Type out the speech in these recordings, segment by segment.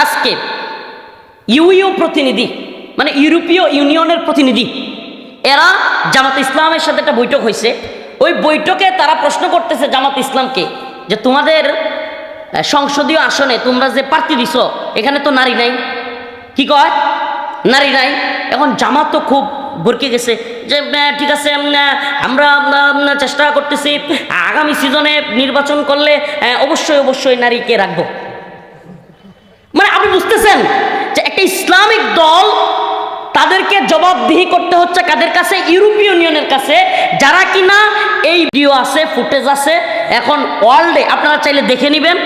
আজকে ইউইউ প্রতিনিধি মানে ইউরোপীয় ইউনিয়নের প্রতিনিধি, এরা জামাত ইসলামের সাথে একটা বৈঠক হয়েছে। ওই বৈঠকে তারা প্রশ্ন করতেছে জামাত ইসলামকে যে তোমাদের সংসদীয় আসনে তোমরা যে প্রার্থী দিছ এখানে তো নারী নাই, কি কয় নারী নাই। এখন জামাত তো খুব ভরকে গেছে যে ঠিক আছে আমরা চেষ্টা করতেছি আগামী সিজনে নির্বাচন করলে অবশ্যই অবশ্যই নারীকে রাখবো। মানে আপনি বুঝতেছেন যে একটা ইসলামিক দল তাদেরকে জবাবদিহি করতে হচ্ছে কাদের কাছে? ইউরোপীয় ইউনিয়নের কাছে, যারা কিনা এই ভিডিও আছে, ফুটেজ আছে, এখন ওয়ার্ল্ডে আপনারা চাইলে দেখে নেবেন,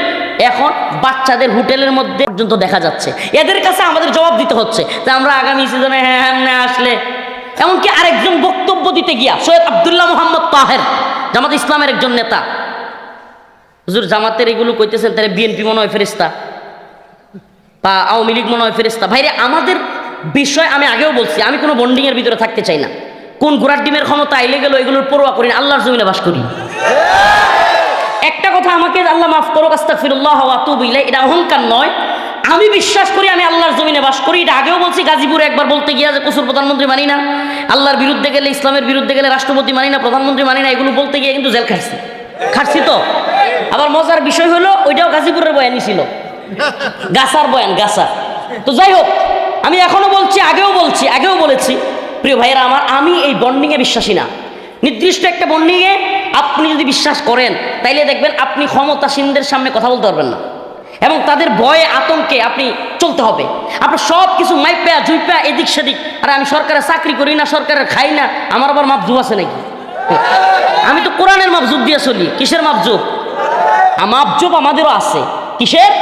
এখন বাচ্চাদের হোটেলের মধ্যে পর্যন্ত দেখা যাচ্ছে। এদের কাছে আমাদের জবাব দিতে হচ্ছে যে আমরা আগামী সিজনে আসলে। এমনকি আরেকজন বক্তব্য দিতে গিয়া সৈয়দ আব্দুল্লাহ মোহাম্মদ তাহের, জামাত ইসলামের একজন নেতা, হুজুর জামাতের এগুলো কইতেছেন তাহলে বিএনপি মনে হয় ফেরেশতা বা আওয়ামী লীগ মনে হয় ফেরেশতা। ভাইরে আমাদের বিষয় আমি আগেও বলছি, আমি কোনো বন্ডিংয়ের ভিতরে থাকতে চাই না। কোন ঘোড়ার ডিমের ক্ষমতা আইলে গেল এগুলোর পরোয়া করি না, আল্লাহর জমিনে বাস করি। একটা কথা আমাকে আল্লাহ মাফ করো, আস্তাগফিরুল্লাহ ওয়া আতুবু ইলাইহি, এটা অহংকার নয়, আমি বিশ্বাস করি আমি আল্লাহর জমিনে বাস করি। এটা আগেও বলছি, গাজীপুরে একবার বলতে গিয়া যে কসুর প্রধানমন্ত্রী মানি না, আল্লাহর বিরুদ্ধে গেলে, ইসলামের বিরুদ্ধে গেলে রাষ্ট্রপতি মানি না, প্রধানমন্ত্রী মানি না, এগুলো বলতে গিয়ে কিন্তু জেল খাটছি তো। আবার মজার বিষয় হলো ওইটাও গাজীপুরের বয়ানই ছিল, গাছার বয়ান, গাছা। তো যাই হোক, আমি এখনো বলছি, আগেও বলেছি, প্রিয় ভাইয়েরা আমার, আমি এই বন্ডিংয়ে বিশ্বাসী না। নির্দিষ্ট একটা বন্ডিংয়ে আপনি যদি বিশ্বাস করেন তাইলে দেখবেন আপনি ক্ষমতাসীনদের সামনে কথা বলতে পারবেন না, এবং তাদের ভয়ে আতঙ্কে আপনি চলতে হবে। আপনার সব কিছু মাইপা জুইপা এদিক সেদিক, আর আমি সরকারের চাকরি করি না, সরকারের খাই না, আমার আবার মাপজুব আছে নাকি? আমি তো কোরআনের মাপজুব দিয়ে চলি। কিসের মাপজুব? মাপজুব আমাদেরও আছে। কিসের?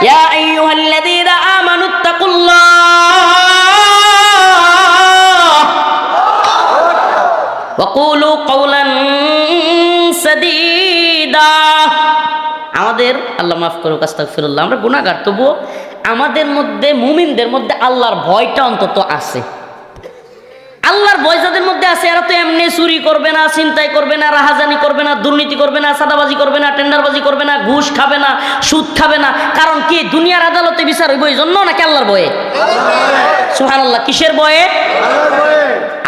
ইয়া আইয়ুহাল্লাযীনা আমানুত্তাকুল্লাহ ওয়া কুলু কাওলান সাদীদা। আমাদের আল্লাহ মাফ করুক, আস্তাগফিরুল্লাহ, আমরা গুনাহগার, তবুও আমাদের মধ্যে, মুমিনদের মধ্যে আল্লাহর ভয়টা অন্তত আছে। আল্লাহর ভয় যাদের মধ্যে আছে এরা তো এমনি চুরি করবে না, ছিনতাই করবে না, রাহাজানি করবে না, দুর্নীতি করবে না, সাদাবাজি করবে না, টেন্ডারবাজি করবে না, ঘুষ খাবে না, সুদ খাবে না। কারণ কি? দুনিয়ার আদালতে বিচার হইব এই জন্য, নাকি আল্লাহর ভয়ে? সুবহানাল্লাহ। কিসের ভয়ে?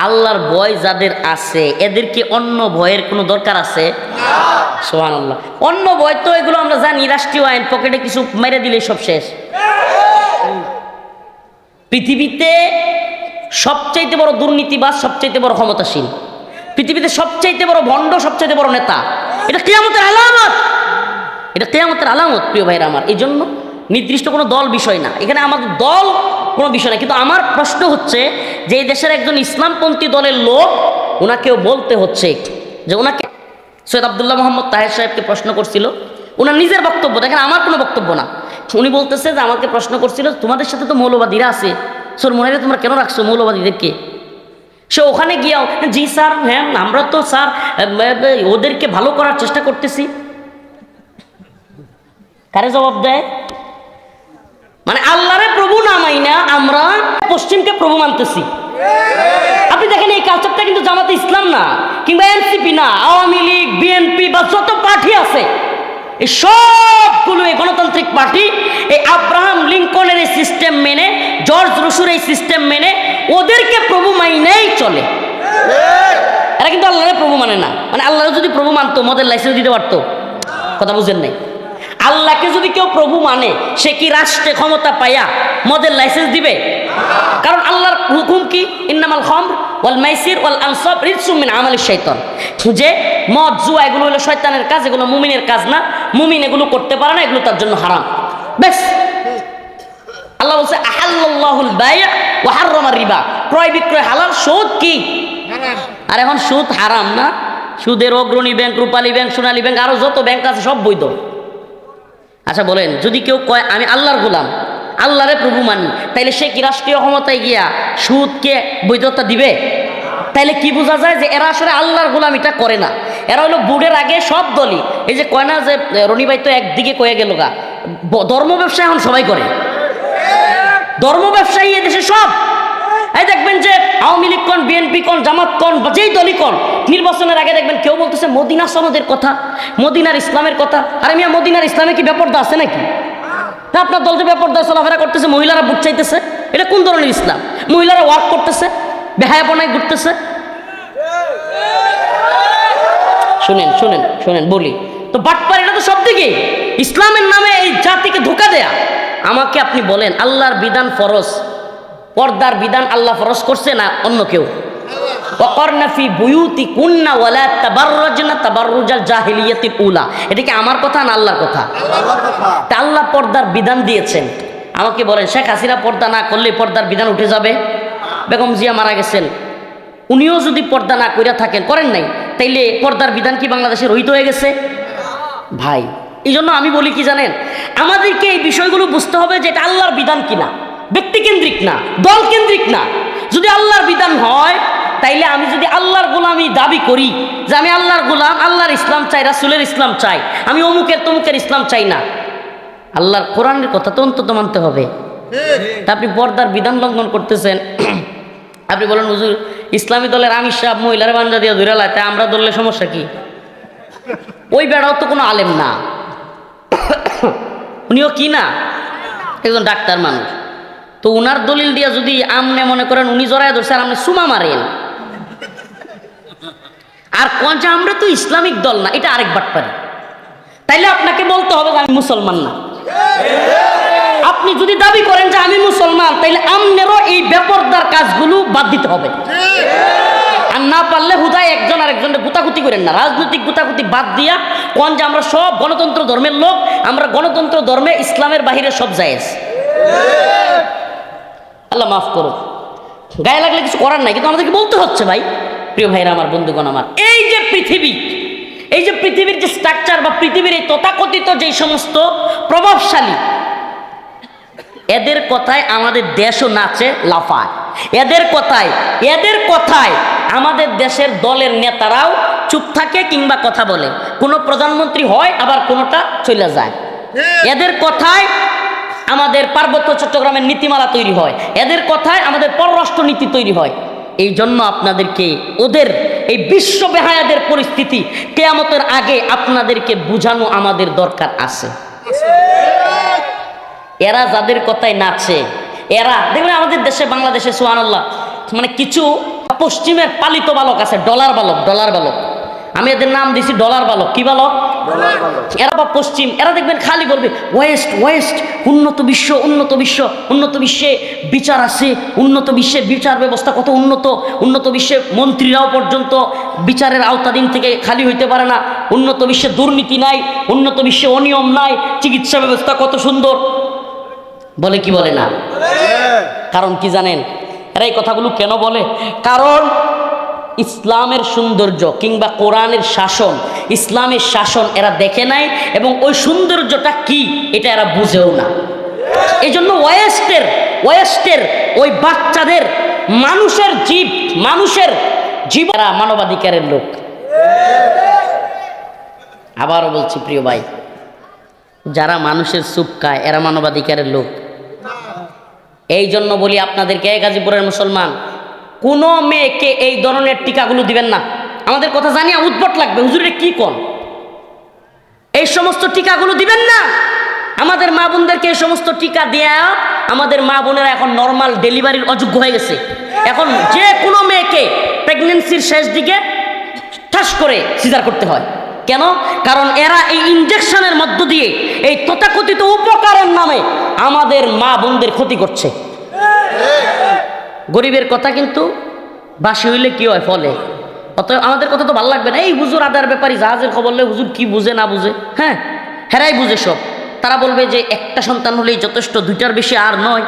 আল্লাহর ভয় যাদের আছে এদের কি অন্য ভয়ের কোনো দরকার আছে? সুবহানাল্লাহ। অন্য ভয় তো এগুলো আমরা জানি, রাষ্ট্রীয় আইন, পকেটে কিছু মেরে দিলে সব শেষ। পৃথিবীতে সবচাইতে বড় দুর্নীতিবাজ, সবচাইতে বড় ক্ষমতাসীন, পৃথিবীতে সবচাইতে বড় ভণ্ড, সবচাইতে বড় নেতা, এটা কিয়ামতের আলামত, এটা কিয়ামতের আলামত, প্রিয় ভাইরা আমার। এই জন্য নির্দিষ্ট কোনো দল বিষয় না, এখানে আমাদের দল কোনো বিষয় না। কিন্তু আমার প্রশ্ন হচ্ছে যে এই দেশের একজন ইসলামপন্থী দলের লোক, ওনাকেও বলতে হচ্ছে যে ওনাকে সৈয়দ আব্দুল্লাহ মোহাম্মদ তাহের সাহেবকে প্রশ্ন করছিল, ওনার নিজের বক্তব্য, দেখেন আমার কোনো বক্তব্য না। উনি বলতেছে যে আমাকে প্রশ্ন করছিল তোমাদের সাথে তো মৌলবাদীরা আছে, সোর মনে তোমরা কেন রাখছো মৌলবাদীদেরকে? সে ওখানে গিয়াও জি স্যার, হ্যাঁ আমরা তো স্যার ওদেরকে ভালো করার চেষ্টা করতেছি। কারে জবাব দেয়? মানে আল্লাহরে প্রভু না মাইনা আমরা পশ্চিমকে প্রভু মানতেছি। আপনি দেখেন এই কালচারটা কিন্তু জামাতে ইসলাম না, কিংবা এনসিপি না, আওয়ামী লীগ, বিএনপি বা যত পার্টি আছে এই সবগুলো এই গণতান্ত্রিক পার্টি এই আব্রাহাম লিঙ্কনের এই সিস্টেম মেনে, জর্জ রুসুর এই সিস্টেম মেনে ওদেরকে প্রভু মাইনেই চলে। এরা কিন্তু আল্লাহরে প্রভু মানে না। মানে আল্লাহরে যদি প্রভু মানতো মদের লাইসেন্স দিতে পারতো? কথা বুঝেন নাই? আল্লাহকে যদি কেউ প্রভু মানে সে কি রাষ্ট্রে ক্ষমতা পাইয়া মদের লাইসেন্স দিবে? কারণ আল্লাহর হুকুম কি? ইন্নামাল খামর ওয়াল মাইসির ওয়াল আনসাব রিজসুম মিন আমালিশ শাইতান, যে মদ জুয়া এগুলো হলো শয়তানের কাজ, এগুলো মুমিনের কাজ না, মুমিন এগুলো করতে পারে না, এগুলো তার জন্য হারাম। বেশ, আল্লাহ বলছে আহাল্লাল্লাহুল বায়' ওয়া হাররামার রিবা, ক্রয় বিক্রয় হালাল, সুদ কি? আর এখন সুদ হারাম না? সুদের অগ্রণী ব্যাংক, রূপালী ব্যাংক, সোনালী ব্যাংক, আরো যত ব্যাংক আছে সব বৈধ। আচ্ছা বলেন, যদি কেউ কয় আমি আল্লাহর গোলাম, আল্লাহরে প্রভু মানি, তাইলে সে কি রাষ্ট্রীয় ক্ষমতায় গিয়া সুদকে বৈধতা দিবে? তাইলে কি বোঝা যায় যে এরা আসলে আল্লাহর গোলামিটা করে না। এরা হলো বুড়ের আগে সব দলই, এই যে কয় না যে রনি ভাই তো একদিকে কয়ে গেল গা, ধর্ম ব্যবসা এখন সবাই করে, ধর্ম ব্যবসায়ী এদেশে সব। এই দেখবেন যে আওয়ামী লীগ কোন, বিএনপি কোন, জামাত কোন, যেই দলই কোন, নির্বাচনের আগে দেখবেন কেউ বলতেছে মদিনা সনদের কথা, মদিনার ইসলামের কথা। আরে মিয়া, মদিনার ইসলামে কি ব্যাপারটা আছে নাকি? তা আপনার দল যে বেপরদায় চলাফেরা করতেছে, মহিলারা বুট চাইতেছে, এটা কোন ধরনের ইসলাম? মহিলারা ওয়ার্ক করতেছে, বেহায়াপনায় ঘুরতেছে। শুনেন শুনেন শুনেন বলি তো, বাটপার এটা তো সব দিকে ইসলামের নামে এই জাতিকে ধোঁকা দেয়া। আমাকে আপনি বলেন, আল্লাহর বিধান ফরজ, পর্দার বিধান আল্লাহ ফরজ করছে না অন্য কেউ? ওয়াকরনা ফি বুয়ুতিকুন্না ওয়ালা তাবাররাজনা তাবাররুজাল জাহিলিয়াতিল উলা, এটা কি আমার কথা না আল্লাহর কথা? তা আল্লাহ পর্দার বিধান দিয়েছেন। আমাকে বলেন, শেখ হাসিনা পর্দা না করলে পর্দার বিধান উঠে যাবে? বেগম জিয়া মারা গেছেন, উনিও যদি পর্দা না কইরা থাকেন, করেন নাই, তাইলে পর্দার বিধান কি বাংলাদেশে রহিত হয়ে গেছে? ভাই, এই জন্য আমি বলি কি জানেন, আমাদেরকে এই বিষয়গুলো বুঝতে হবে যে এটা আল্লাহর বিধান কিনা, ব্যক্তিকেন্দ্রিক না, দল কেন্দ্রিক না। যদি আল্লাহর বিধান হয়, তাইলে আমি যদি আল্লাহর গোলামি দাবি করি যে আমি আল্লাহর গোলাম, আল্লাহর ইসলাম চাই, রাসূলের ইসলাম চাই, আমি অমুকের তমুকের ইসলাম চাই না, আল্লাহর কোরআনের কথা তো অন্তত মানতে হবে। তা আপনি পর্দার বিধান লঙ্ঘন করতেছেন, আপনি বলেন হুজুর ইসলামী দলের আমির সাহেব মহিলার বাঞ্জা দিয়ে ধরে লায়, তাই আমরা ধরলে সমস্যা কি? ওই বেড়াও তো কোনো আলেম না, উনিও কি না একজন ডাক্তার মানুষ। তো উনার দলিল দিয়া যদি আমনে মনে করেন উনি জড়ায় ধরছে আর আপনি সুমা মারেন আর কোন যে আমরা তো ইসলামিক দল না, এটা আরেক বাটপারি। তাইলে আপনাকে বলতে হবে যে আমি মুসলমান না। আপনি যদি দাবি করেন যে আমি মুসলমান, তাইলে আমনেরও এই বেপরদার কাজগুলো বাদ দিতে হবে। আর না পারলে হুদায় একজন আরেকজনের গুতাগুতি করেন না, রাজনৈতিক গুতাগুতি বাদ দিয়া কোন যে আমরা সব গণতন্ত্র ধর্মের লোক, আমরা গণতন্ত্র ধর্মে ইসলামের বাহিরে সব জায়েজ। আল্লাহ মাফ করুন, গায়ে লাগলে কিছু করার নাই, কিন্তু আমাদেরকে বলতে হচ্ছে। ভাই, প্রিয় ভাইরা আমার, বন্ধুগণ আমার, এই যে পৃথিবী, এই যে পৃথিবীর যে স্ট্রাকচার বা পৃথিবীর এই তথাকথিত যে সমস্ত প্রভাবশালী, এদের কথায় আমাদের দেশও নাচে লাফায়, এদের কথায় আমাদের দেশের দলের নেতারাও চুপ থাকে কিংবা কথা বলে। কোনো প্রধানমন্ত্রী হয়, আবার কোনোটা চলে যায়। এদের কথায় আমাদের পার্বত্য চট্টগ্রামের নীতিমালা তৈরি হয়, এদের কথায় আমাদের পররাষ্ট্র নীতি তৈরি হয়। এই জন্য আপনাদেরকে ওদের এই বিশ্ব বেহায়াদের পরিস্থিতি কিয়ামতের আগে আপনাদেরকে বুঝানো আমাদের দরকার আছে। এরা যাদের কথায় নাচে, এরা দেখবেন আমাদের দেশে বাংলাদেশে সুবহানাল্লাহ, মানে কিছু পশ্চিমের পালিত বালক আছে, ডলার বালক, আমি এদের নাম দিছি ডলার বালক। কি বালক? এরা বা পশ্চিম, এরা দেখবেন খালি বলবে ওয়েস্ট, উন্নত বিশ্বে বিচার আছে, উন্নত বিশ্বে বিচার ব্যবস্থা কত উন্নত বিশ্বে মন্ত্রীরাও পর্যন্ত বিচারের আওতাধীন থেকে খালি হইতে পারে না, উন্নত বিশ্বে দুর্নীতি নাই, উন্নত বিশ্বে অনিয়ম নাই, চিকিৎসা ব্যবস্থা কত সুন্দর। বলে কি বলে না? কারণ কি জানেন এরা এই কথাগুলো কেন বলে? কারণ ইসলামের সৌন্দর্য কিংবা কোরআনের শাসন, ইসলামের শাসন এরা দেখে নাই, এবং ওই সৌন্দর্যটা কি এটা এরা বুঝেও না। এই জন্য ওয়েস্টের ওই বাচ্চাদের মানুষের জীব এরা মানবাধিকারের লোক। আবারও বলছি প্রিয় ভাই, যারা মানুষের সুপ খায় এরা মানবাধিকারের লোক। এই জন্য বলি আপনাদেরকে, গাজীপুরের মুসলমান, কোনো মেয়েকে এই ধরনের টিকাগুলো দিবেন না। আমাদের কথা জানিয়া উদ্ভট লাগবে, হুজুরে কি কোন, এই সমস্ত টিকাগুলো দিবেন না। আমাদের মা বোনদেরকে এই সমস্ত টিকা দেয়া, আমাদের মা বোনেরা এখন নর্মাল ডেলিভারির অযোগ্য হয়ে গেছে। এখন যে কোনো মেয়েকে প্রেগনেন্সির শেষ দিকে ঠাস করে সিজার করতে হয়। কেন? কারণ এরা এই ইনজেকশনের মধ্য দিয়ে এই তথাকথিত উপকারের নামে আমাদের মা বোনদের ক্ষতি করছে। গরিবের কথা কিন্তু বাসি হইলে কি হয়, ফলে। অতএব আমাদের কথা তো ভালো লাগবে না। এই হুজুর আদার ব্যাপারী জাহাজের খবর লে হুজুর কি বুঝে না বুঝে, হ্যাঁ হেরাই বুঝে সব। তারা বলবে যে একটা সন্তান হলেই যথেষ্ট, দুইটার বেশি আর নয়।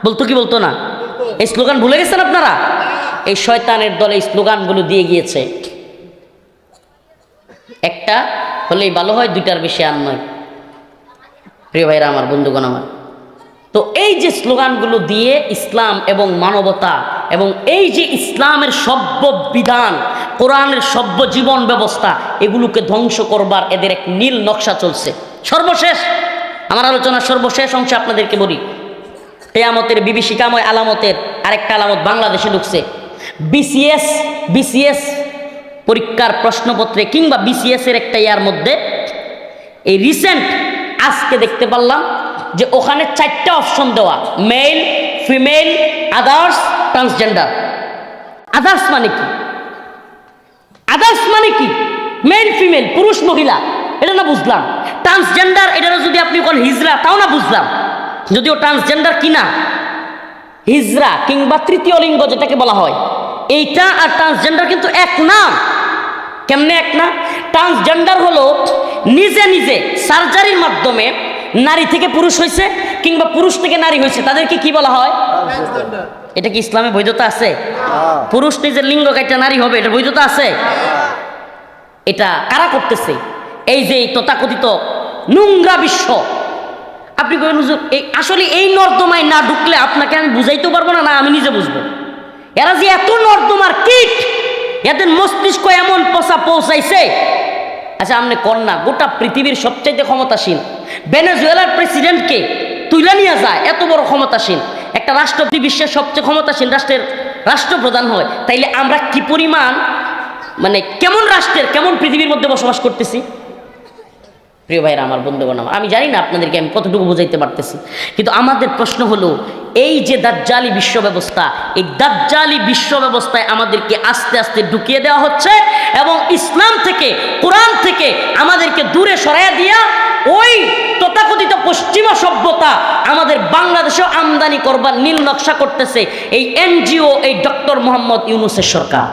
বলতো কি বলতো না? এই স্লোগান ভুলে গেছেন আপনারা? এই শয়তানের দলে এই স্লোগানগুলো দিয়ে গিয়েছে, একটা হলেই ভালো হয়, দুইটার বেশি আর নয়। প্রিয় ভাইরা আমার, বন্ধুগণ আমার, তো এই যে স্লোগানগুলো দিয়ে ইসলাম এবং মানবতা এবং এই যে ইসলামের সভ্য বিধান, কোরআনের সভ্য জীবন ব্যবস্থা, এগুলোকে ধ্বংস করবার এদের এক নীল নকশা চলছে। সর্বশেষ আমার আলোচনার সর্বশেষ অংশে আপনাদেরকে বলি, কিয়ামতের বিভীষিকাময় আলামতের আরেকটা আলামত বাংলাদেশে ঢুকছে। বিসিএস পরীক্ষার প্রশ্নপত্রে কিংবা বিসিএস এর একটা ইয়ার মধ্যে এই রিসেন্ট আজকে দেখতে পারলাম যে ওখানে 4টা অপশন দেওয়া, male, female, others, transgender. Others মানে কি? আদার্স মানে কি? মেল ফিমেল, পুরুষ মহিলা, এটা না বুঝলাম। ট্রান্সজেন্ডার, এটা যদি আপনি কোন হিজড়া, তাও না বুঝলাম। যদিও ট্রান্সজেন্ডার কিনা হিজড়া কিংবা তৃতীয় লিঙ্গ যেটাকে বলা হয়, এইটা আর ট্রান্সজেন্ডার কিন্তু এক না। কেমনে এক না? ট্রান্সজেন্ডার হলো নিজে নিজে সার্জারির মাধ্যমে নারী থেকে পুরুষ হয়েছে কিংবা পুরুষ থেকে নারী হয়েছে, তাদেরকে কি বলা হয়? এটা কি ইসলামে বৈধতা আছে? পুরুষ নিজের লিঙ্গ কাইটা নারী হবে, এটা বৈধতা আছে? এটা কারা করতেছে? এই যে তথাকথিত নোংরা বিশ্ব। আপনি কইবেন হুজুর, আসলে এই নর্দমায় না ঢুকলে আপনাকে আমি বুঝাইতে পারবো না, না আমি নিজে বুঝবো। এরা যে এত নর্দমার কীট, এদের মস্তিষ্ক এমন পৌঁছাইছে। আচ্ছা আপনি কন্যা, গোটা পৃথিবীর সবচাইতে ক্ষমতাসীন ভেনেজুয়েলার প্রেসিডেন্টকে তুলে নিয়ে যায়, এত বড় ক্ষমতাসীন একটা রাষ্ট্র, বিশ্বের সবচেয়ে ক্ষমতাসীন রাষ্ট্রের রাষ্ট্রপ্রধান হয়। তাইলে আমরা কি পরিমাণ, মানে কেমন রাষ্ট্রের, কেমন পৃথিবীর মধ্যে বসবাস করতেছি? প্রিয় ভাইরা আমার, বন্ধুগণ আমার, আমি জানি না আপনাদেরকে আমি কতটুকু বোঝাইতে পারতেছি, কিন্তু আমাদের প্রশ্ন হলো এই যে দাজ্জালি বিশ্ব ব্যবস্থা, এই দাজ্জালি বিশ্ব ব্যবস্থায় আমাদেরকে আস্তে আস্তে ঢুকিয়ে দেওয়া হচ্ছে এবং ইসলাম থেকে, কোরআন থেকে আমাদেরকে দূরে সরাইয়া দিয়া ওই তথাকথিত পশ্চিমা সভ্যতা আমাদের বাংলাদেশেও আমদানি করবার নীল নকশা করতেছে এই এনজিও, এই ডক্টর মোহাম্মদ ইউনূসের সরকার।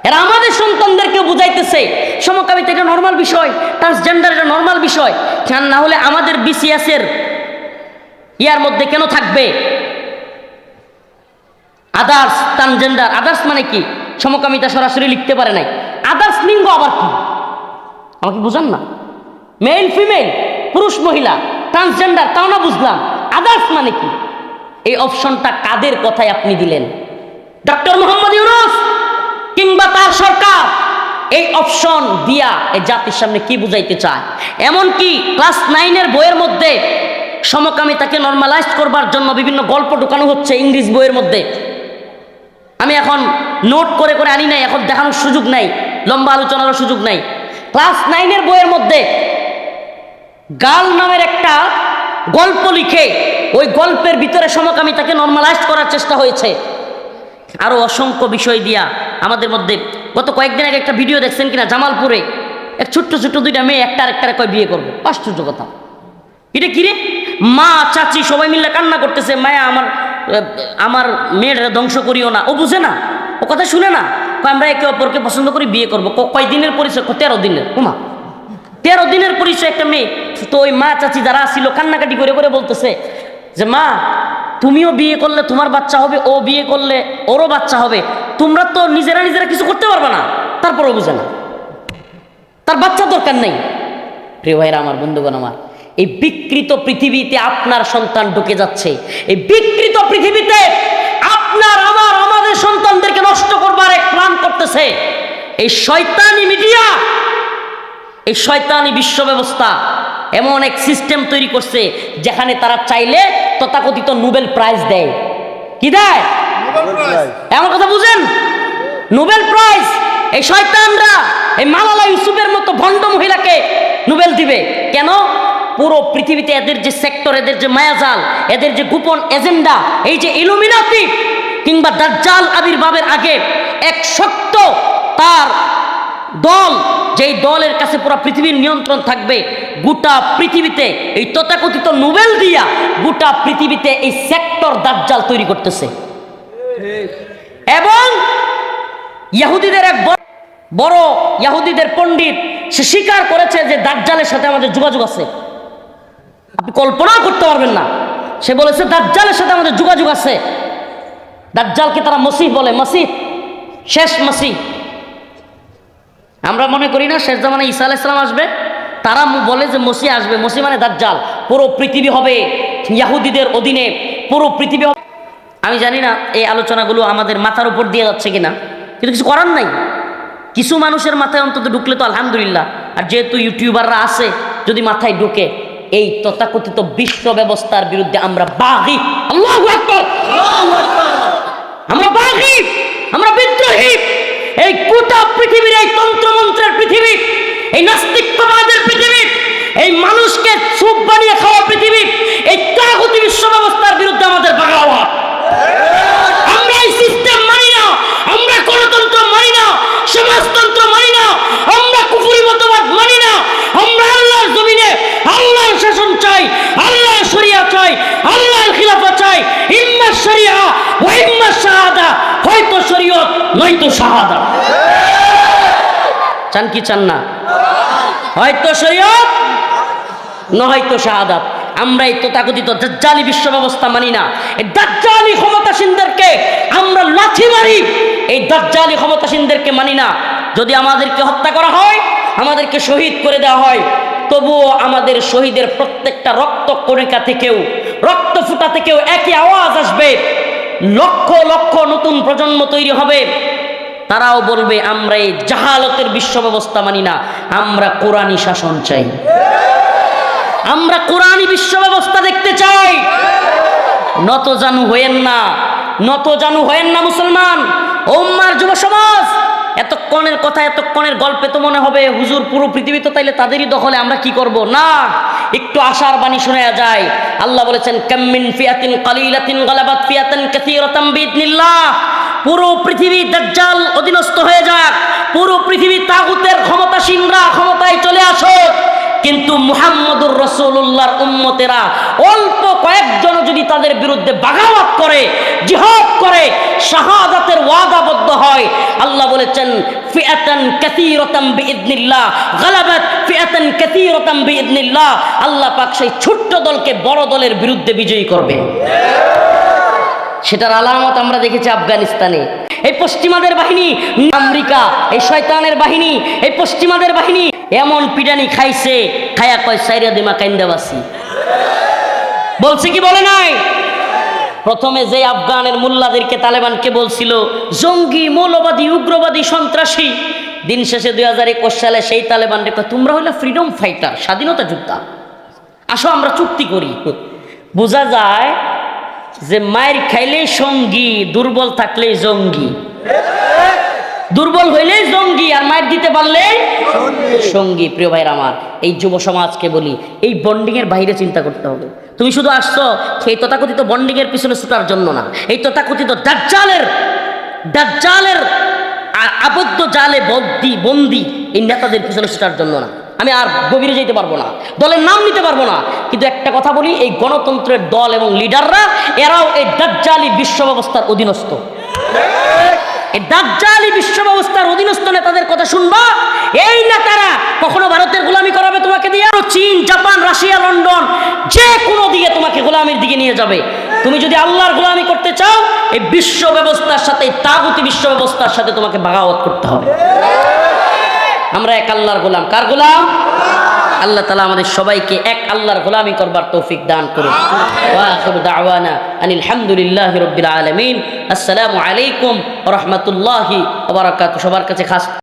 এরা আমাদের সন্তানদেরকে বুঝাইতেছে সমকামিতা এটা নর্মাল বিষয়, ট্রান্সজেন্ডার এটা নর্মাল বিষয়। কেন না হলে আমাদের বিসিএস এর ইয়ার মধ্যে কেন থাকবে আদার্স, ট্রান্সজেন্ডার? আদার্স মানে কি? সমকামিতা সরাসরি লিখতে পারে নাই। আদার্স লিঙ্গ আবার কি আমাকে বুঝান না? মেল ফিমেল, পুরুষ মহিলা, ট্রান্সজেন্ডার, তাও না বুঝলাম। আদার্স মানে কি? এই অপশনটা কাদের কথায় আপনি দিলেন? ডক্টর মোহাম্মদ ইউনূস কিংবা তার সরকার এই অপশন দিয়া এই জাতির সামনে কি বুঝাইতে চায়? এমনকি ক্লাস 9-এর বইয়ের মধ্যে সমকামিতাকে নরমালাইজ করবার জন্য বিভিন্ন গল্প ঢুকানো হচ্ছে ইংরেজি বইয়ের মধ্যে। আমি এখন নোট করে করে আনি নাই, এখন দেখানোর সুযোগ নাই, লম্বা আলোচনারও সুযোগ নাই। ক্লাস 9-এর বইয়ের মধ্যে গার্ল নামের একটা গল্প লিখে ওই গল্পের ভিতরে সমকামিতাকে নরমালাইজ করার চেষ্টা হয়েছে। আরো অসংখ্য বিষয় দিয়া আমাদের মধ্যে, গত কয়েকদিন আগে একটা ভিডিও দেখছেন কিনা, জামালপুরে এক ছোট্ট ছোট্ট 2টা মেয়ে একটা আরেকটারে কয় বিয়ে করবে। আশ্চর্য কথা, এটা কিরে? মা চাচি সবাই মিলে কান্না করতেছে, মায়া আমার মেয়ের ধ্বংস করিও না। ও বুঝে না, ও কথা শুনে না। আমরা একে অপরকে পছন্দ করি, বিয়ে করবো। কয় দিনের পরিচয়? 13 দিনের। ওমা, 13 দিনের পরিচয় একটা মেয়ে। তো ওই মা চাচি যারা ছিল কান্নাকাটি করে করে বলতেছে যে মা, তুমিও বিয়ে করলে তোমার বাচ্চা হবে, ও বিয়ে করলে ওরও বাচ্চা হবে, তোমরা তো নিজেরা নিজেরা কিছু করতে পারবে না। তারপরও বুঝে না, তার বাচ্চা দরকার নেই। প্রিয় ভাইরা আমার, বন্ধুগণ আমার, এই বিকৃত পৃথিবীতে আপনার সন্তান ঢুকে যাচ্ছে। এই বিকৃত পৃথিবীতে আপনার, আমাদের সন্তানদেরকে নষ্ট করবার এক প্ল্যান করতেছে এই শয়তানি মিডিয়া, এই শয়তানি বিশ্ব ব্যবস্থা। এমন এক সিস্টেম তৈরি করছে যেখানে তারা চাইলে তথাকথিত নোবেল প্রাইজ দেয়। কি দেয়? এমন কথা বুঝেন? Nobel prize. এই শয়তানরা এই মালালা ইউসুফের মতো ভণ্ড মহিলাকে নোবেল দিবে কেন? পুরো পৃথিবীতে এদের যে সেক্টর, এদের যে মায়াজাল, এদের যে গোপন এজেন্ডা, এই যে ইলুমিনাতি কিংবা দাজ্জাল আবির্ভাবের আগে এক শক্ত তার দল, যেই দলের কাছে পুরো পৃথিবীর নিয়ন্ত্রণ থাকবে, গোটা পৃথিবীতে এই তথাকথিত নোবেল দিয়া গোটা পৃথিবীতে এই সেক্টর দাজ্জাল তৈরি করতেছে। এবং ইহুদিদের এক বড় ইহুদিদের পণ্ডিত সে স্বীকার করেছে যে দাজ্জালের সাথে আমাদের যোগাযোগ আছে। আপনি কল্পনাও করতে পারবেন না। সে বলেছে দাজ্জালের সাথে আমাদের যোগাযোগ আছে। দাজ্জালকে তারা মসিহ বলে, মসিহ, শেষ মসিহ। আমরা মনে করি না শেষ জামানায় ঈসা আলাইহিস সালাম আসবে? তারা বলে যে মসিহ আসবে। মসিহ মানে দাজ্জাল। পুরো পৃথিবী হবে ইহুদিদের অধীনে, পুরো পৃথিবী হবে। আমি জানি না এই আলোচনাগুলো আমাদের মাথার উপর দিয়ে যাচ্ছে কিনা, কিন্তু কিছু করার নাই। কিছু মানুষের মাথায় অন্তত ঢুকলে তো আলহামদুলিল্লাহ। আর যেহেতু ইউটিউবাররা আছে, যদি মাথায় ঢুকে, এই তথাকথিত বিশ্ব ব্যবস্থার বিরুদ্ধে আমরা বাগী। আল্লাহু আকবার, আমরা বাগী, আমরা বিদ্রোহী। এই গোটা পৃথিবীর, এই তন্ত্রমন্ত্রের পৃথিবী, এই নাস্তিকবাদের পৃথিবী, এই মানুষকে সুপ বানিয়ে খাওয়া পৃথিবী, এই তাগুতি বিশ্ব ব্যবস্থার বিরুদ্ধে আমাদের বাগাওয়াত। আমরা এই সিস্টেম মানি না, আমরা গণতন্ত্র মানি না, সমাজতন্ত্র মানি না, আমরা কুফরি মতবাদ মানি না। আমরা আল্লাহর জমিনে আল্লাহর শাসন চাই, আল্লাহর শরিয়া চাই, আল্লাহর খিলাফা চাই। ইম্মা শরিয়া ওয়া ইম্মা শাহাদা, হয়তো শরীয়ত নয়তো শাহাদা। চান কি চান না? হয়তো শরীয়ত নয়তো শাহাদাত। আমরা এই তথাকথিত দাজ্জালি বিশ্ব ব্যবস্থা মানি না। এই দাজ্জালি ক্ষমতাসীনদেরকে আমরা লাথি মারি, এই দাজ্জালি ক্ষমতাসীনদেরকে মানি না। যদি আমাদেরকে হত্যা করা হয়, আমাদেরকে শহীদ করে দেওয়া হয়, তবুও আমাদের শহীদের প্রত্যেকটা রক্ত কণিকা থেকেও, রক্ত ফুটা থেকেও একই আওয়াজ আসবে। লক্ষ লক্ষ নতুন প্রজন্ম তৈরি হবে, তারাও বলবে আমরা এই জাহালতের বিশ্ব ব্যবস্থা মানি না, আমরা কোরআনী শাসন চাই, আমরা কোরআনী বিশ্ব ব্যবস্থা দেখতে চাই। নত জানু হয়েন না, নত জানু হয়েন না মুসলমান। উম্মার যুব সমাজ, এতক্ষণের কথা, এতক্ষণের গল্পে তো মনে হবে হুজুর পুরো পৃথিবী তো তাইলে তাদেরই দখলে, আমরা কি করব? না, একটু আশার বাণী শোনা যায়। আল্লাহ বলেছেন কাম মিন ফিয়াতিন কালিলাতিন গালাবাত ফিয়াতান কাসীরাতাম বিইذনিল্লাহ। পুরো পৃথিবী দাজ্জাল অধীনস্থ হয়ে যাক, পুরো পৃথিবী তাগুতের ক্ষমতাসীনরা ক্ষমতায় চলে আসুক, কিন্তু মুহাম্মদুর রাসূলুল্লাহর উম্মতেরা অল্প কয়েকজন যদি তাদের বিরুদ্ধে বাগাওয়াত করে, জিহাদ করে, শাহাদাতের ওয়াদাবদ্ধ হয়, আল্লাহ বলেছেন ফিআতান কাসীরাতাম বিইذনিল্লাহ গালাবাত ফিআতান কাসীরাতাম বিইذনিল্লাহ। আল্লাহ পাক সেই ছোট্ট দলকে বড় দলের বিরুদ্ধে বিজয়ী করবে। সেটার আলামত আমরা দেখেছি আফগানিস্তানে। এই পশ্চিমাদের বাহিনী, আমেরিকা, এই শয়তানের বাহিনী, এই পশ্চিমাদের বাহিনী এমন পিটানি খাইছে, খায়া কয় সাইরা দিমা কাইন্দাবাসি। বলছে কি বলে নাই? প্রথমে যে আফগানের মোল্লাদেরকে তালেবানকে বলছিল জঙ্গি, মৌলবাদী, উগ্রবাদী, সন্ত্রাসী, দিন শেষে 2021 সালে সেই তালেবান রে কয় তোমরা হইলা ফ্রিডম ফাইটার, স্বাধীনতা যোদ্ধা, আসো আমরা চুক্তি করি। বোঝা যায় যে মায়ের খাইলেই সঙ্গী, দুর্বল থাকলেই জঙ্গি, দুর্বল হইলেই জঙ্গি, আর মায়ের দিতে পারলে সঙ্গী। প্রিয় ভাইরা আমার, এই যুব সমাজকে বলি, এই বন্ডিং এর বাইরে চিন্তা করতে হবে। তুমি শুধু আসছো এই তথাকথিত বন্ডিং এর পিছনে ছুটার জন্য না, এই তথাকথিত দাজ্জালের আবদ্ধ জালে বন্দি এই নেতাদের পিছনে ছুটার জন্য না। আমি আর গভীরে যেতে পারবো না, দলের নাম নিতে পারবো না, কিন্তু একটা কথা বলি, এই গণতন্ত্রের দল এবং লিডাররা এরাও এই দাজ্জালি বিশ্ব ব্যবস্থার অধীনস্থ। এই দাজ্জালি বিশ্ব ব্যবস্থার অধীনস্থ নেতাদের কথা শুনবা, এই নেতারা কখনো ভারতের গোলামি করাবে তোমাকে দিয়ে, চীন, জাপান, রাশিয়া, লন্ডন, যে কোনো দিকে তোমাকে গোলামির দিকে নিয়ে যাবে। তুমি যদি আল্লাহর গোলামি করতে চাও, এই বিশ্ব ব্যবস্থার সাথে, তাগুতি বিশ্ব ব্যবস্থার সাথে তোমাকে বাগাওয়াত করতে হবে। আমরা এক আল্লাহর গোলাম। কার গোলাম? আল্লাহ তাআলা আমাদের সবাইকে এক আল্লাহর গোলামি করবার তৌফিক দান করুন। ওয়া আখিরু দাওয়ানা আনিল হামদুলিল্লাহি রাব্বিল আলামিন। আসসালামু আলাইকুম ওয়া রাহমাতুল্লাহি ওয়া বারাকাতুহু। সবার কাছে খাস